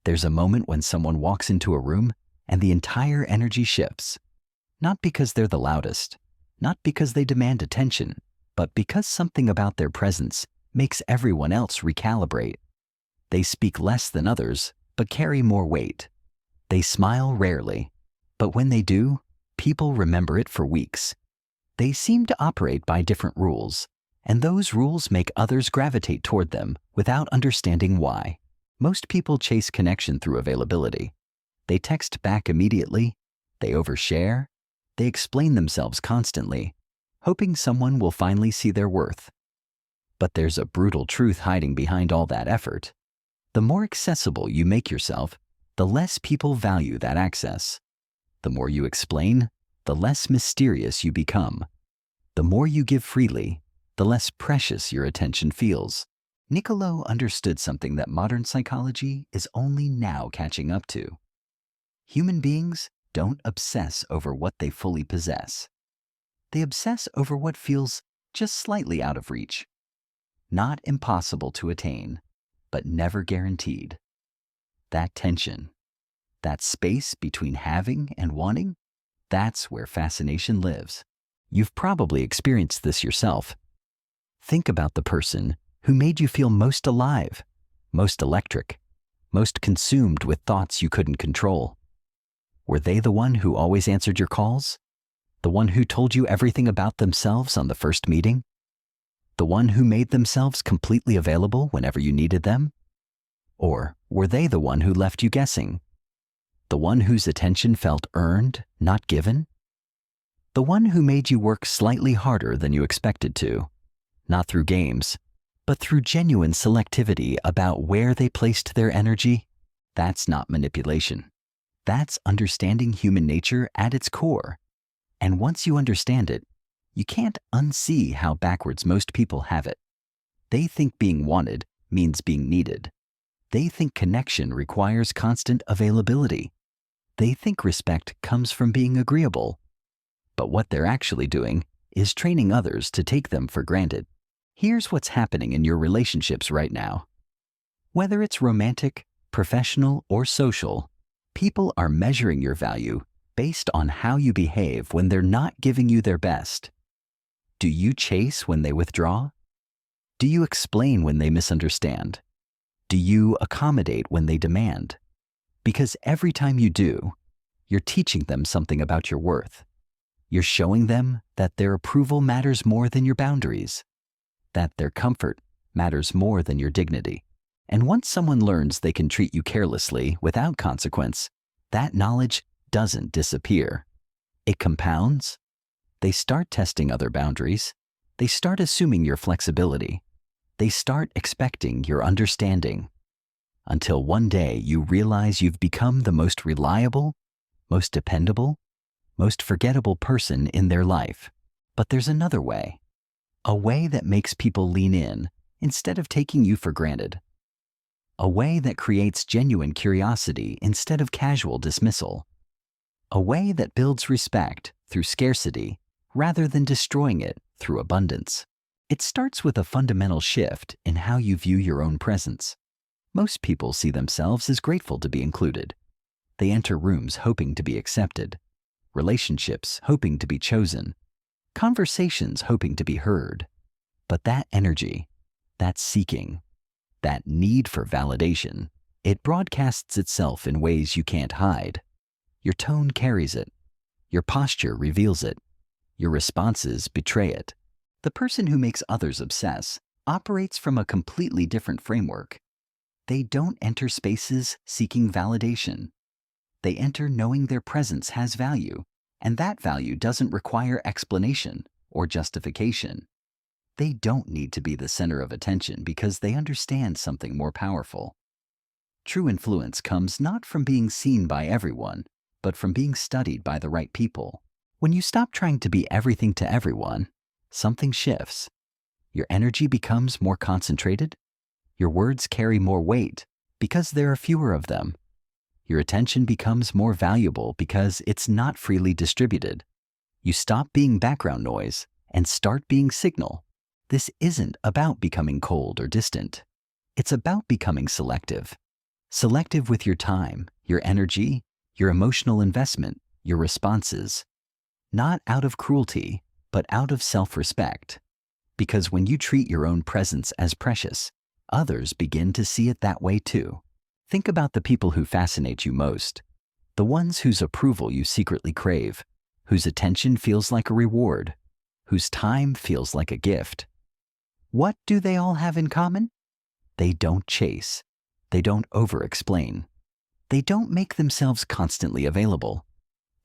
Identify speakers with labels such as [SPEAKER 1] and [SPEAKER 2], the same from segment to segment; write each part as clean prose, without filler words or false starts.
[SPEAKER 1] There's a moment when someone walks into a room and the entire energy shifts. Not because they're the loudest, not because they demand attention, but because something about their presence makes everyone else recalibrate. They speak less than others, but carry more weight. They smile rarely, but when they do, people remember it for weeks. They seem to operate by different rules, and those rules make others gravitate toward them without understanding why. Most people chase connection through availability. They text back immediately, they overshare, they explain themselves constantly, hoping someone will finally see their worth. But there's a brutal truth hiding behind all that effort. The more accessible you make yourself, the less people value that access. The more you explain, the less mysterious you become. The more you give freely, the less precious your attention feels. Niccolò understood something that modern psychology is only now catching up to. Human beings don't obsess over what they fully possess. They obsess over what feels just slightly out of reach. Not impossible to attain, but never guaranteed. That tension, that space between having and wanting, that's where fascination lives. You've probably experienced this yourself. Think about the person who made you feel most alive, most electric, most consumed with thoughts you couldn't control. Were they the one who always answered your calls? The one who told you everything about themselves on the first meeting? The one who made themselves completely available whenever you needed them? Or were they the one who left you guessing? The one whose attention felt earned, not given? The one who made you work slightly harder than you expected to, not through games, but through genuine selectivity about where they placed their energy? That's not manipulation. That's understanding human nature at its core. And once you understand it, you can't unsee how backwards most people have it. They think being wanted means being needed. They think connection requires constant availability. They think respect comes from being agreeable. But what they're actually doing is training others to take them for granted. Here's what's happening in your relationships right now. Whether it's romantic, professional, or social, people are measuring your value based on how you behave when they're not giving you their best. Do you chase when they withdraw? Do you explain when they misunderstand? Do you accommodate when they demand? Because every time you do, you're teaching them something about your worth. You're showing them that their approval matters more than your boundaries, that their comfort matters more than your dignity. And once someone learns they can treat you carelessly without consequence, that knowledge doesn't disappear. It compounds. They start testing other boundaries. They start assuming your flexibility. They start expecting your understanding. Until one day you realize you've become the most reliable, most dependable, most forgettable person in their life. But there's another way. A way that makes people lean in instead of taking you for granted. A way that creates genuine curiosity instead of casual dismissal. A way that builds respect through scarcity rather than destroying it through abundance. It starts with a fundamental shift in how you view your own presence. Most people see themselves as grateful to be included. They enter rooms hoping to be accepted, relationships hoping to be chosen, conversations hoping to be heard. But that energy, that seeking, that need for validation, it broadcasts itself in ways you can't hide. Your tone carries it. Your posture reveals it. Your responses betray it. The person who makes others obsess operates from a completely different framework. They don't enter spaces seeking validation. They enter knowing their presence has value, and that value doesn't require explanation or justification. They don't need to be the center of attention because they understand something more powerful. True influence comes not from being seen by everyone, but from being studied by the right people. When you stop trying to be everything to everyone, something shifts. Your energy becomes more concentrated. Your words carry more weight because there are fewer of them. Your attention becomes more valuable because it's not freely distributed. You stop being background noise and start being signal. This isn't about becoming cold or distant. It's about becoming selective. Selective with your time, your energy, your emotional investment, your responses. Not out of cruelty, but out of self-respect. Because when you treat your own presence as precious, others begin to see it that way too. Think about the people who fascinate you most. The ones whose approval you secretly crave, whose attention feels like a reward, whose time feels like a gift. What do they all have in common? They don't chase. They don't over-explain. They don't make themselves constantly available.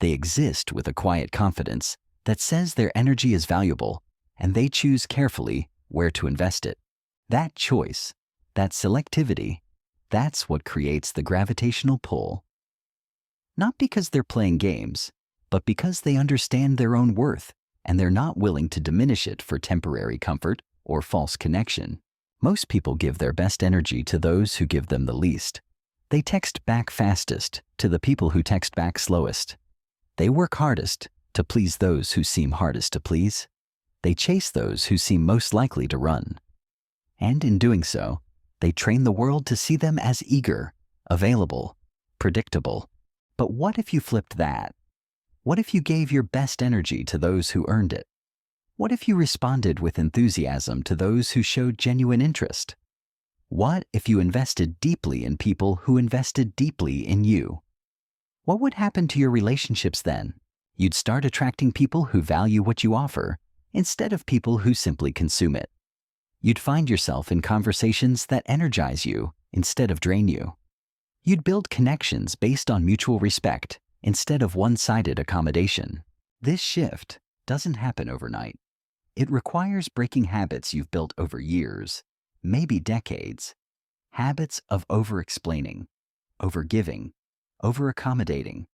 [SPEAKER 1] They exist with a quiet confidence that says their energy is valuable, and they choose carefully where to invest it. That choice, that selectivity, that's what creates the gravitational pull. Not because they're playing games, but because they understand their own worth, and they're not willing to diminish it for temporary comfort or false connection. Most people give their best energy to those who give them the least. They text back fastest to the people who text back slowest. They work hardest to please those who seem hardest to please. They chase those who seem most likely to run. And in doing so, they train the world to see them as eager, available, predictable. But what if you flipped that? What if you gave your best energy to those who earned it? What if you responded with enthusiasm to those who showed genuine interest? What if you invested deeply in people who invested deeply in you? What would happen to your relationships then? You'd start attracting people who value what you offer instead of people who simply consume it. You'd find yourself in conversations that energize you instead of drain you. You'd build connections based on mutual respect instead of one-sided accommodation. This shift doesn't happen overnight. It requires breaking habits you've built over years, maybe decades. Habits of over-explaining, over-giving, over-accommodating.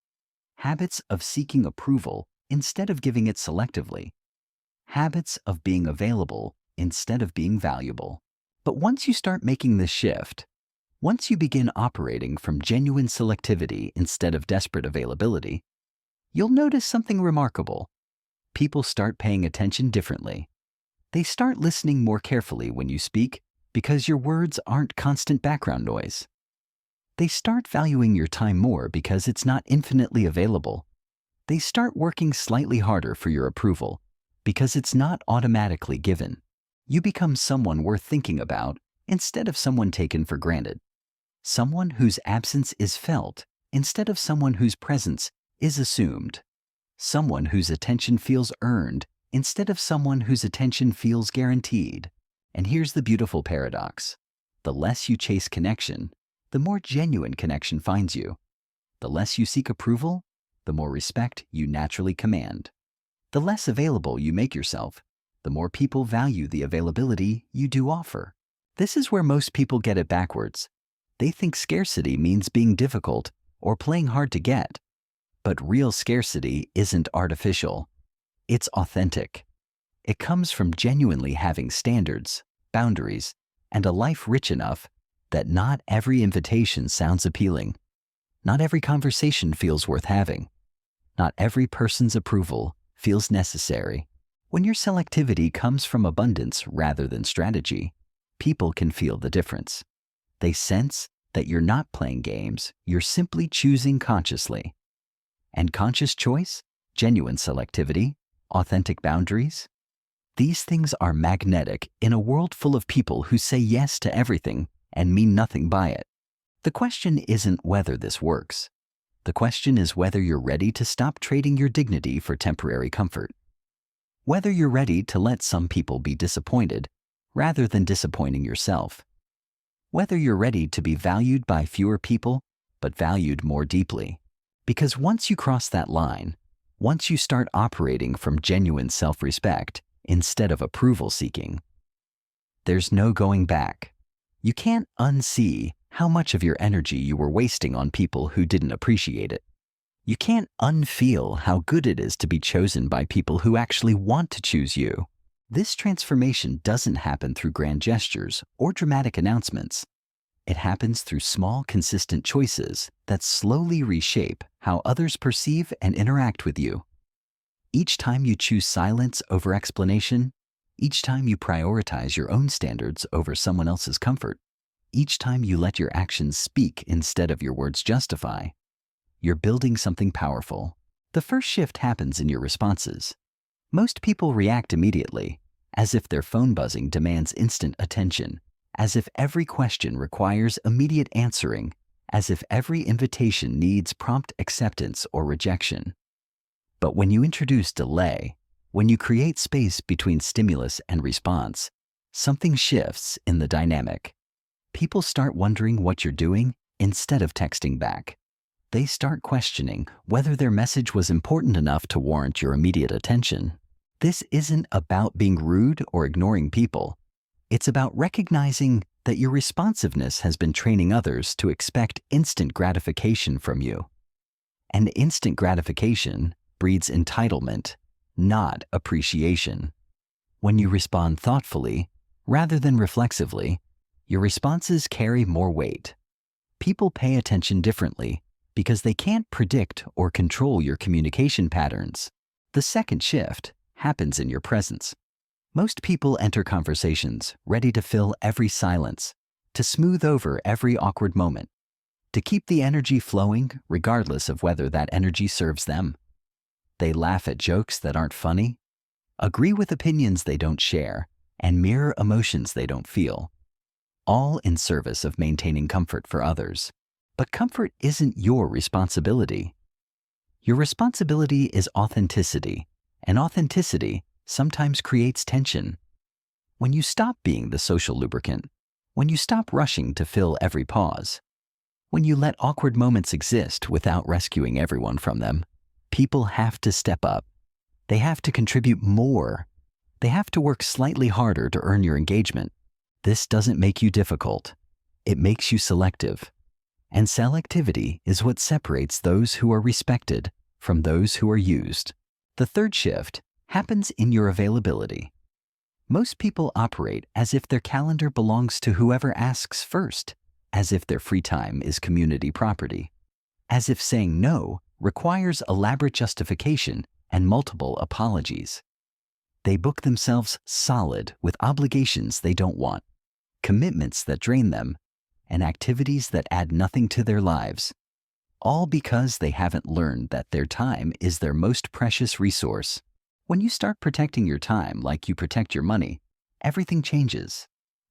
[SPEAKER 1] Habits of seeking approval instead of giving it selectively. Habits of being available instead of being valuable. But once you start making this shift, once you begin operating from genuine selectivity instead of desperate availability, you'll notice something remarkable. People start paying attention differently. They start listening more carefully when you speak because your words aren't constant background noise. They start valuing your time more because it's not infinitely available. They start working slightly harder for your approval because it's not automatically given. You become someone worth thinking about instead of someone taken for granted. Someone whose absence is felt instead of someone whose presence is assumed. Someone whose attention feels earned instead of someone whose attention feels guaranteed. And here's the beautiful paradox. The less you chase connection, the more genuine connection finds you. The less you seek approval, the more respect you naturally command. The less available you make yourself, the more people value the availability you do offer. This is where most people get it backwards. They think scarcity means being difficult or playing hard to get. But real scarcity isn't artificial. It's authentic. It comes from genuinely having standards, boundaries, and a life rich enough that not every invitation sounds appealing. Not every conversation feels worth having. Not every person's approval feels necessary. When your selectivity comes from abundance rather than strategy, people can feel the difference. They sense that you're not playing games, you're simply choosing consciously. And conscious choice, genuine selectivity, authentic boundaries, these things are magnetic in a world full of people who say yes to everything and mean nothing by it. The question isn't whether this works. The question is whether you're ready to stop trading your dignity for temporary comfort. Whether you're ready to let some people be disappointed rather than disappointing yourself. Whether you're ready to be valued by fewer people, but valued more deeply. Because once you cross that line, once you start operating from genuine self-respect instead of approval seeking, there's no going back. You can't unsee how much of your energy you were wasting on people who didn't appreciate it. You can't unfeel how good it is to be chosen by people who actually want to choose you. This transformation doesn't happen through grand gestures or dramatic announcements. It happens through small, consistent choices that slowly reshape how others perceive and interact with you. Each time you choose silence over explanation, each time you prioritize your own standards over someone else's comfort, each time you let your actions speak instead of your words justify, you're building something powerful. The first shift happens in your responses. Most people react immediately, as if their phone buzzing demands instant attention, as if every question requires immediate answering, as if every invitation needs prompt acceptance or rejection. But when you introduce delay, when you create space between stimulus and response, something shifts in the dynamic. People start wondering what you're doing instead of texting back. They start questioning whether their message was important enough to warrant your immediate attention. This isn't about being rude or ignoring people. It's about recognizing that your responsiveness has been training others to expect instant gratification from you. And instant gratification breeds entitlement, not appreciation. When you respond thoughtfully, rather than reflexively, your responses carry more weight. People pay attention differently because they can't predict or control your communication patterns. The second shift happens in your presence. Most people enter conversations ready to fill every silence, to smooth over every awkward moment, to keep the energy flowing regardless of whether that energy serves them. They laugh at jokes that aren't funny, agree with opinions they don't share, and mirror emotions they don't feel, all in service of maintaining comfort for others. But comfort isn't your responsibility. Your responsibility is authenticity, and authenticity sometimes creates tension. When you stop being the social lubricant, when you stop rushing to fill every pause, when you let awkward moments exist without rescuing everyone from them, people have to step up. They have to contribute more. They have to work slightly harder to earn your engagement. This doesn't make you difficult. It makes you selective. And selectivity is what separates those who are respected from those who are used. The third shift happens in your availability. Most people operate as if their calendar belongs to whoever asks first, as if their free time is community property, as if saying no requires elaborate justification and multiple apologies. They book themselves solid with obligations they don't want, commitments that drain them, and activities that add nothing to their lives, all because they haven't learned that their time is their most precious resource. When you start protecting your time like you protect your money, everything changes.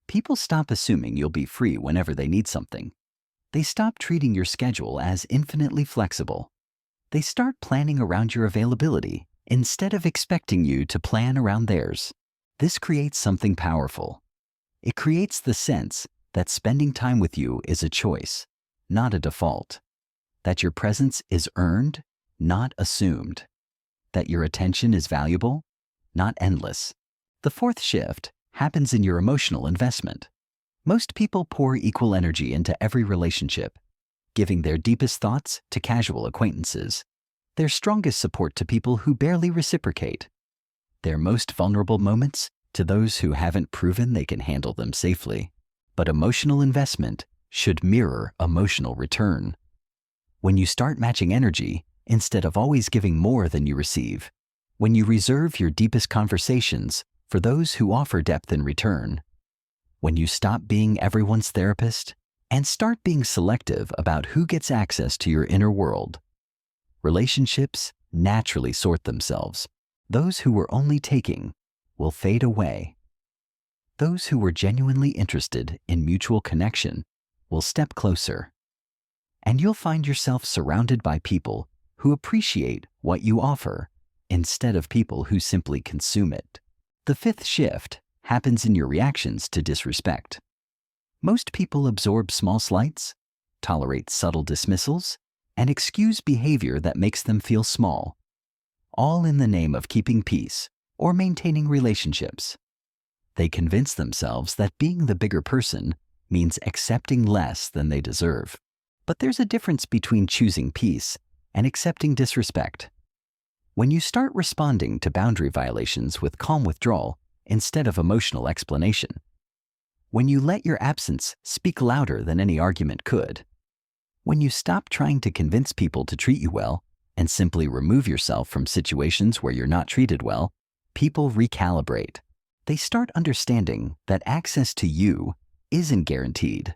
[SPEAKER 1] People stop assuming you'll be free whenever they need something. They stop treating your schedule as infinitely flexible. They start planning around your availability instead of expecting you to plan around theirs. This creates something powerful. It creates the sense that spending time with you is a choice, not a default. That your presence is earned, not assumed. That your attention is valuable, not endless. The fourth shift happens in your emotional investment. Most people pour equal energy into every relationship, giving their deepest thoughts to casual acquaintances, their strongest support to people who barely reciprocate, their most vulnerable moments to those who haven't proven they can handle them safely. But emotional investment should mirror emotional return. When you start matching energy, instead of always giving more than you receive, when you reserve your deepest conversations for those who offer depth in return, when you stop being everyone's therapist and start being selective about who gets access to your inner world, relationships naturally sort themselves. Those who were only taking will fade away. Those who were genuinely interested in mutual connection will step closer. And you'll find yourself surrounded by people who appreciate what you offer instead of people who simply consume it. The fifth shift happens in your reactions to disrespect. Most people absorb small slights, tolerate subtle dismissals, and excuse behavior that makes them feel small, all in the name of keeping peace or maintaining relationships. They convince themselves that being the bigger person means accepting less than they deserve. But there's a difference between choosing peace and accepting disrespect. When you start responding to boundary violations with calm withdrawal instead of emotional explanation, when you let your absence speak louder than any argument could, when you stop trying to convince people to treat you well and simply remove yourself from situations where you're not treated well, people recalibrate. They start understanding that access to you isn't guaranteed,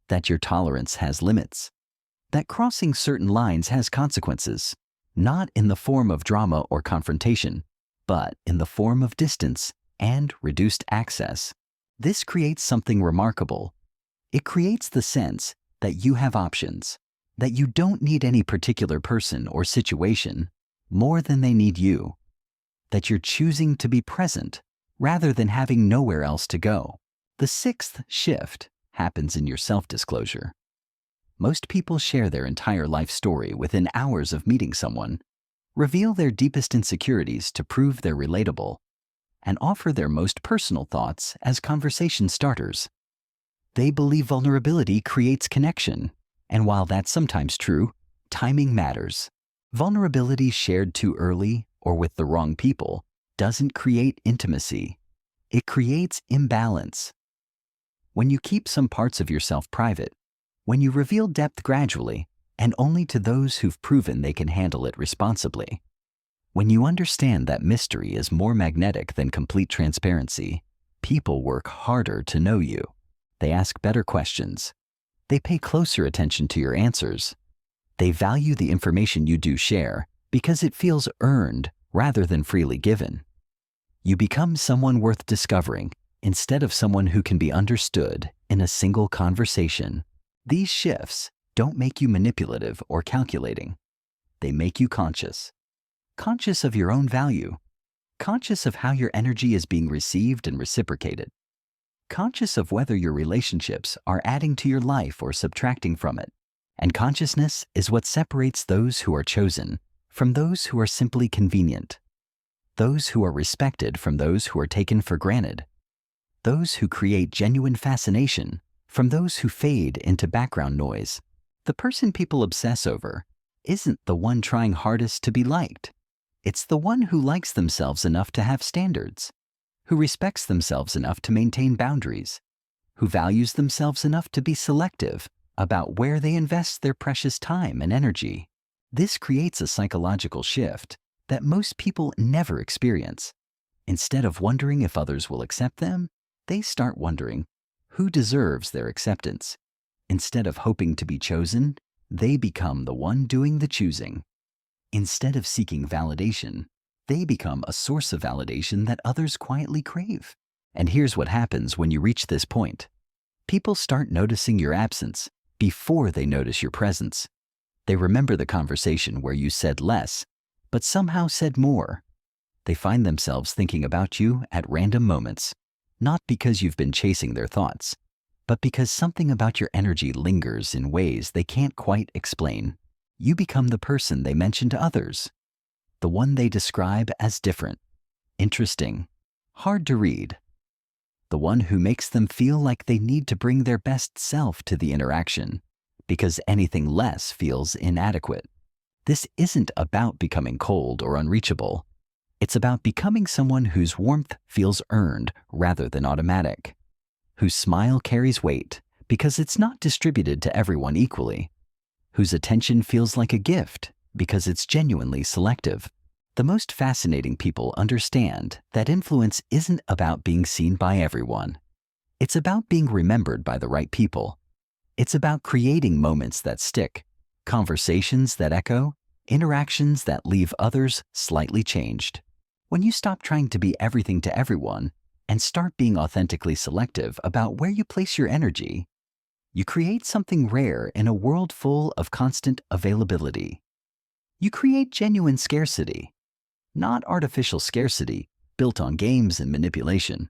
[SPEAKER 1] that your tolerance has limits, that crossing certain lines has consequences, not in the form of drama or confrontation, but in the form of distance and reduced access. This creates something remarkable. It creates the sense that you have options, that you don't need any particular person or situation more than they need you, that you're choosing to be present rather than having nowhere else to go. The sixth shift happens in your self-disclosure. Most people share their entire life story within hours of meeting someone, reveal their deepest insecurities to prove they're relatable, and offer their most personal thoughts as conversation starters. They believe vulnerability creates connection, and while that's sometimes true, timing matters. Vulnerability shared too early or with the wrong people doesn't create intimacy. It creates imbalance. When you keep some parts of yourself private, when you reveal depth gradually and only to those who've proven they can handle it responsibly, when you understand that mystery is more magnetic than complete transparency, people work harder to know you. They ask better questions. They pay closer attention to your answers. They value the information you do share because it feels earned rather than freely given. You become someone worth discovering instead of someone who can be understood in a single conversation. These shifts don't make you manipulative or calculating. They make you conscious. Conscious of your own value. Conscious of how your energy is being received and reciprocated. Conscious of whether your relationships are adding to your life or subtracting from it. And consciousness is what separates those who are chosen from those who are simply convenient. Those who are respected from those who are taken for granted. Those who create genuine fascination from those who fade into background noise. The person people obsess over isn't the one trying hardest to be liked. It's the one who likes themselves enough to have standards, who respects themselves enough to maintain boundaries, who values themselves enough to be selective about where they invest their precious time and energy. This creates a psychological shift that most people never experience. Instead of wondering if others will accept them, they start wondering who deserves their acceptance. Instead of hoping to be chosen, they become the one doing the choosing. Instead of seeking validation, they become a source of validation that others quietly crave. And here's what happens when you reach this point. People start noticing your absence before they notice your presence. They remember the conversation where you said less, but somehow said more. They find themselves thinking about you at random moments, not because you've been chasing their thoughts, but because something about your energy lingers in ways they can't quite explain. You become the person they mention to others, the one they describe as different, interesting, hard to read, the one who makes them feel like they need to bring their best self to the interaction, because anything less feels inadequate. This isn't about becoming cold or unreachable. It's about becoming someone whose warmth feels earned rather than automatic, whose smile carries weight because it's not distributed to everyone equally, whose attention feels like a gift because it's genuinely selective. The most fascinating people understand that influence isn't about being seen by everyone. It's about being remembered by the right people. It's about creating moments that stick, conversations that echo, interactions that leave others slightly changed. When you stop trying to be everything to everyone and start being authentically selective about where you place your energy, you create something rare in a world full of constant availability. You create genuine scarcity, not artificial scarcity built on games and manipulation,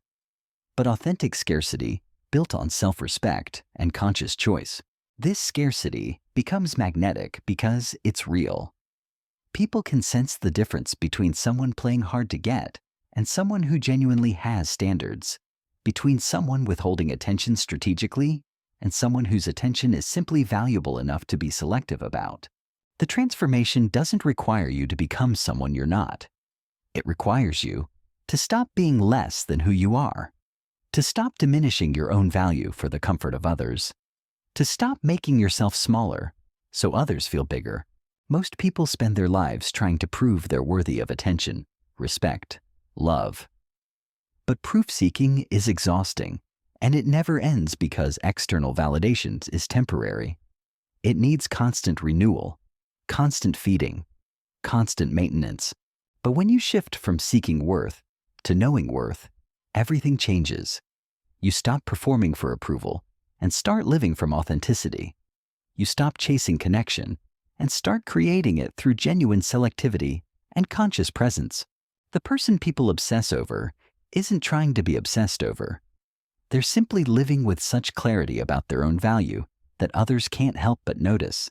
[SPEAKER 1] but authentic scarcity built on self-respect and conscious choice. This scarcity becomes magnetic because it's real. People can sense the difference between someone playing hard to get and someone who genuinely has standards, between someone withholding attention strategically and someone whose attention is simply valuable enough to be selective about. The transformation doesn't require you to become someone you're not. It requires you to stop being less than who you are, to stop diminishing your own value for the comfort of others, to stop making yourself smaller so others feel bigger. Most people spend their lives trying to prove they're worthy of attention, respect, love. But proof-seeking is exhausting. And it never ends because external validation is temporary. It needs constant renewal, constant feeding, constant maintenance. But when you shift from seeking worth to knowing worth, everything changes. You stop performing for approval and start living from authenticity. You stop chasing connection and start creating it through genuine selectivity and conscious presence. The person people obsess over isn't trying to be obsessed over. They're simply living with such clarity about their own value that others can't help but notice.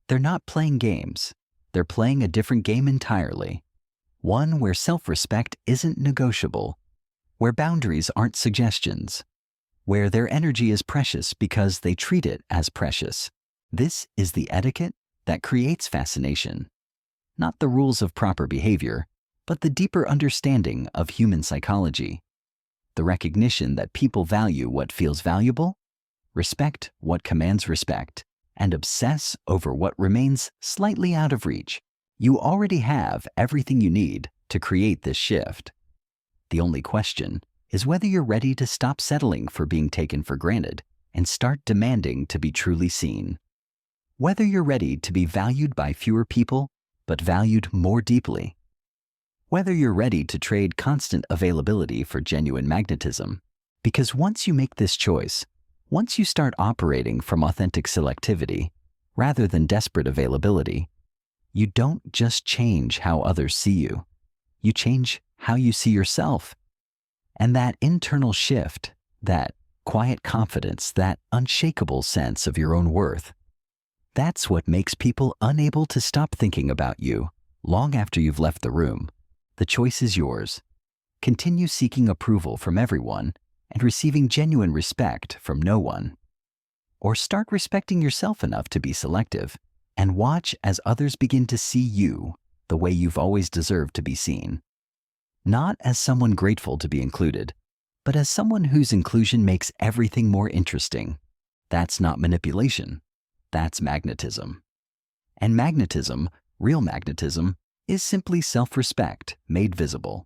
[SPEAKER 1] They're not playing games. They're playing a different game entirely. One where self-respect isn't negotiable, where boundaries aren't suggestions, where their energy is precious because they treat it as precious. This is the etiquette that creates fascination. Not the rules of proper behavior, but the deeper understanding of human psychology. The recognition that people value what feels valuable, respect what commands respect, and obsess over what remains slightly out of reach. You already have everything you need to create this shift. The only question is whether you're ready to stop settling for being taken for granted and start demanding to be truly seen. Whether you're ready to be valued by fewer people, but valued more deeply. Whether you're ready to trade constant availability for genuine magnetism. Because once you make this choice, once you start operating from authentic selectivity rather than desperate availability, you don't just change how others see you. You change how you see yourself. And that internal shift, that quiet confidence, that unshakable sense of your own worth, that's what makes people unable to stop thinking about you long after you've left the room. The choice is yours. Continue seeking approval from everyone and receiving genuine respect from no one. Or start respecting yourself enough to be selective and watch as others begin to see you the way you've always deserved to be seen. Not as someone grateful to be included, but as someone whose inclusion makes everything more interesting. That's not manipulation. That's magnetism. And magnetism, real magnetism, is simply self-respect made visible.